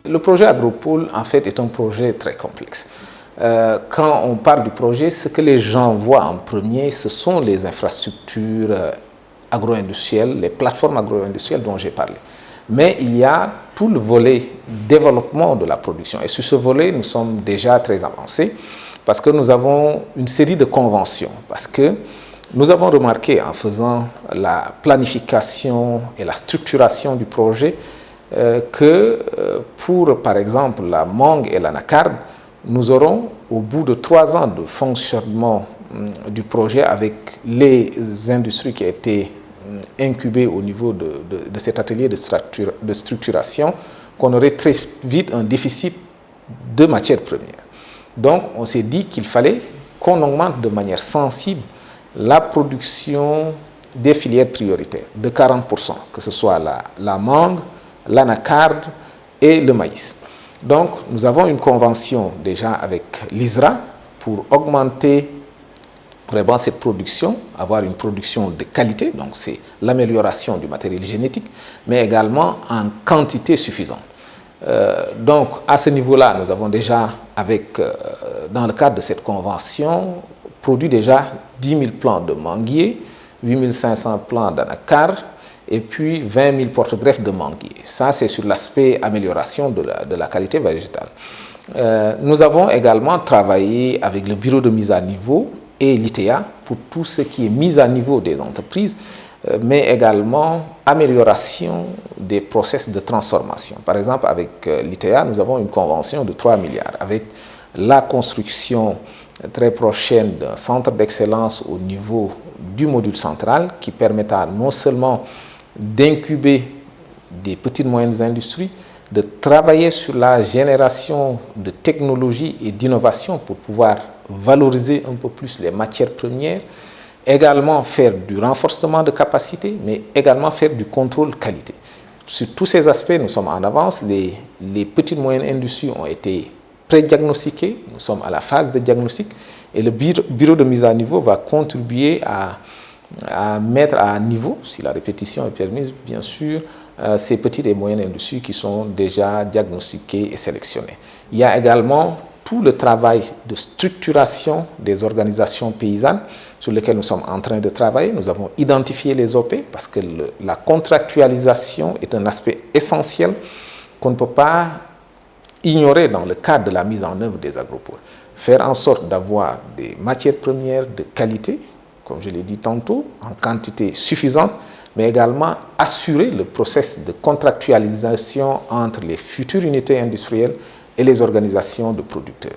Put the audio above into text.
Le projet Agropole, en fait, est un projet très complexe. Quand on parle du projet, ce que les gens voient en premier, ce sont les infrastructures agro-industrielles, les plateformes agro-industrielles dont j'ai parlé. Mais il y a tout le volet développement de la production. Et sur ce volet, nous sommes déjà très avancés parce que nous avons une série de conventions. Parce que nous avons remarqué en faisant la planification et la structuration du projet que pour, par exemple, la mangue et l'anacarde, nous aurons, au bout de 3 ans de fonctionnement du projet avec les industries qui ont été incubées au niveau de cet atelier de structuration, qu'on aurait très vite un déficit de matières premières. Donc, on s'est dit qu'il fallait qu'on augmente de manière sensible la production des filières prioritaires de 40%, que ce soit la mangue, l'anacarde et le maïs. Donc, nous avons une convention déjà avec l'ISRA pour augmenter vraiment cette production, avoir une production de qualité, donc c'est l'amélioration du matériel génétique, mais également en quantité suffisante. Donc, à ce niveau-là, nous avons déjà, dans le cadre de cette convention, produit déjà 10 000 plants de manguier, 8 500 plants d'anacarde, et puis 20 000 porte-greffes de manguier. Ça, c'est sur l'aspect amélioration de la qualité végétale. Nous avons également travaillé avec le bureau de mise à niveau et l'ITEA pour tout ce qui est mise à niveau des entreprises, mais également amélioration des process de transformation. Par exemple, avec l'ITEA, nous avons une convention de 3 milliards avec la construction très prochaine d'un centre d'excellence au niveau du module central qui permettra non seulement d'incuber des petites et moyennes industries, de travailler sur la génération de technologies et d'innovation pour pouvoir valoriser un peu plus les matières premières, également faire du renforcement de capacité, mais également faire du contrôle qualité. Sur tous ces aspects, nous sommes en avance. Les petites et moyennes industries ont été pré-diagnostiquées. Nous sommes à la phase de diagnostic et le bureau de mise à niveau va contribuer à mettre à niveau, si la répétition est permise, bien sûr, ces petites et moyennes industries qui sont déjà diagnostiquées et sélectionnées. Il y a également tout le travail de structuration des organisations paysannes sur lesquelles nous sommes en train de travailler. Nous avons identifié les OP parce que la contractualisation est un aspect essentiel qu'on ne peut pas ignorer dans le cadre de la mise en œuvre des agropoles. Faire en sorte d'avoir des matières premières de qualité, comme je l'ai dit tantôt, en quantité suffisante, mais également assurer le processus de contractualisation entre les futures unités industrielles et les organisations de producteurs.